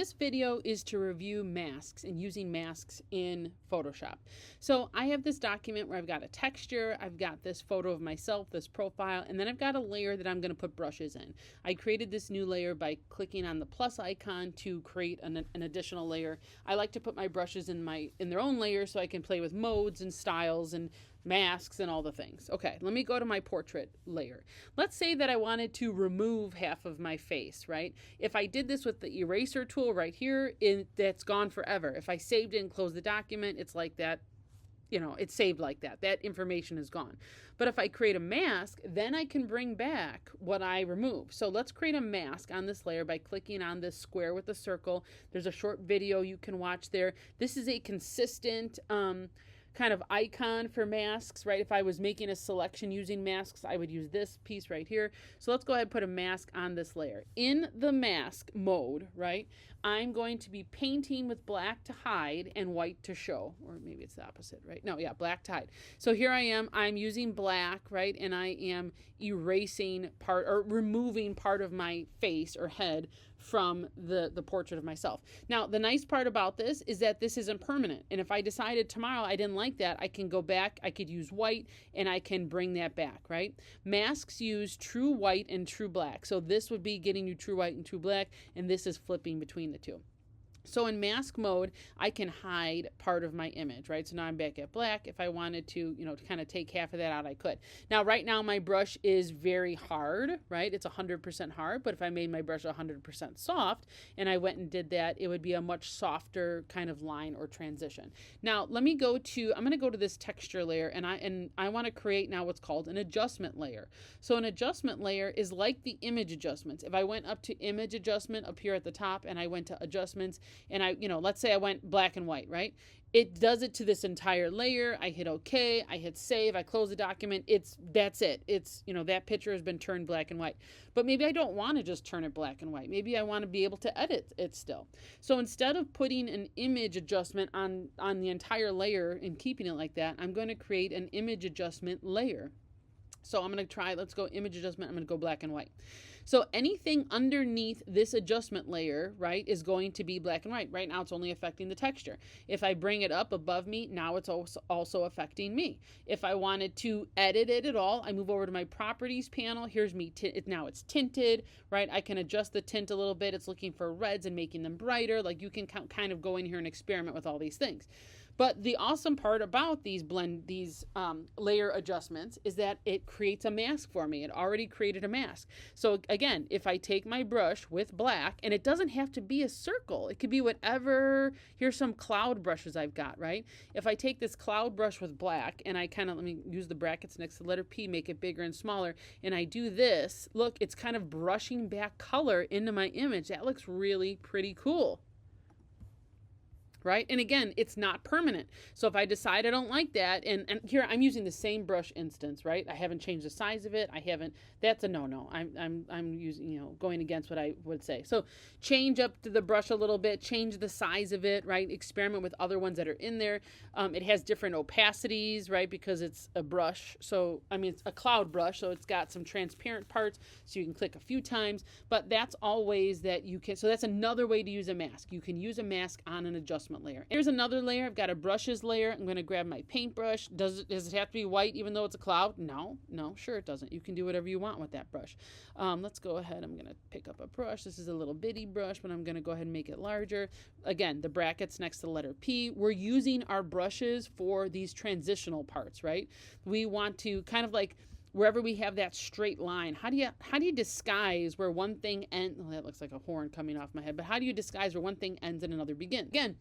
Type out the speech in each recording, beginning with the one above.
this video is to review masks and using masks in Photoshop. So I have this document where I've got a texture, I've got this photo of myself, this profile, and then I've got a layer that I'm going to put brushes in. I created this new layer by clicking on the plus icon to create an additional layer. I like to put my brushes in their own layer so I can play with modes and styles and masks and all the things. Okay, let me go to my portrait layer. Let's say that I wanted to remove half of my face, right? If I did this with the eraser tool right here, that's gone forever. If I saved it and closed the document, it's like that. You know, it's saved like that. That information is gone. But if I create a mask, then I can bring back what I remove. So let's create a mask on this layer by clicking on this square with the circle. There's a short video you can watch there. This is a consistent kind of icon for masks, right? If I was making a selection using masks, I would use this piece right here. So let's go ahead and put a mask on this layer. In the mask mode, right, I'm going to be painting with black to hide and white to show, or maybe it's the opposite, right? No, yeah, black to hide. So here I am, I'm using black, right, and I am erasing part or removing part of my face or head from the portrait of myself. Now, the nice part about this is that this isn't permanent. And if I decided tomorrow I didn't like that, I can go back, I could use white, and I can bring that back, right? Masks use true white and true black. So this would be getting you true white and true black, and this is flipping between the two. So in mask mode, I can hide part of my image, right? So now I'm back at black. If I wanted to, you know, to kind of take half of that out, I could. Now, right now, my brush is very hard, right? It's 100% hard, but if I made my brush 100% soft and I went and did that, it would be a much softer kind of line or transition. Now, let me go to, I'm going to go to this texture layer, and I want to create now what's called an adjustment layer. So an adjustment layer is like the image adjustments. If I went up to image adjustment up here at the top and I went to adjustments, and I, you know, let's say I went black and white, right? It does it to this entire layer. I hit OK, I hit save, I close the document. That's it. It's, you know, that picture has been turned black and white. But maybe I don't want to just turn it black and white. Maybe I want to be able to edit it still. So instead of putting an image adjustment on the entire layer and keeping it like that, I'm going to create an image adjustment layer. So I'm going to try, let's go image adjustment, I'm going to go black and white. So anything underneath this adjustment layer, right, is going to be black and white. Right now it's only affecting the texture. If I bring it up above me, now it's also affecting me. If I wanted to edit it at all, I move over to my properties panel. Here's me, now it's tinted, right? I can adjust the tint a little bit. It's looking for reds and making them brighter. Like you can kind of go in here and experiment with all these things. But the awesome part about these layer adjustments is that it creates a mask for me. It already created a mask. So again, if I take my brush with black, and it doesn't have to be a circle. It could be whatever. Here's some cloud brushes I've got, right? If I take this cloud brush with black and I kind of, let me use the brackets next to the letter P, make it bigger and smaller, and I do this, look, it's kind of brushing back color into my image. That looks really pretty cool. Right? And again, it's not permanent. So if I decide I don't like that, and here I'm using the same brush instance, right? I haven't changed the size of it. I haven't, that's a no-no. I'm using, you know, going against what I would say. So change up to the brush a little bit, change the size of it, right? Experiment with other ones that are in there. It has different opacities, right? Because it's a brush. So, I mean, it's a cloud brush, so it's got some transparent parts, so you can click a few times, but that's all ways that you can, so that's another way to use a mask. You can use a mask on an adjustment layer. Here's another layer. I've got a brushes layer. I'm going to grab my paintbrush. Does it have to be white even though it's a cloud? No, sure it doesn't. You can do whatever you want with that brush. Let's go ahead. I'm going to pick up a brush. This is a little bitty brush, but I'm going to go ahead and make it larger. Again, the brackets next to the letter P. We're using our brushes for these transitional parts, right? We want to kind of like wherever we have that straight line, how do you disguise where one thing ends? Oh, that looks like a horn coming off my head. But how do you disguise where one thing ends and another begins? Again,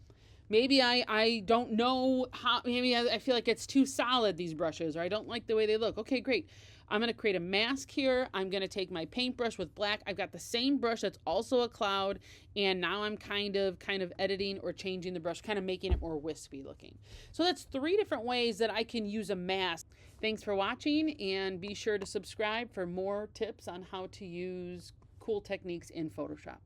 maybe I don't know how, maybe I feel like it's too solid, these brushes, or I don't like the way they look. Okay, great. I'm going to create a mask here. I'm going to take my paintbrush with black. I've got the same brush that's also a cloud, and now I'm kind of editing or changing the brush, kind of making it more wispy looking. So that's 3 different ways that I can use a mask. Thanks for watching, and be sure to subscribe for more tips on how to use cool techniques in Photoshop.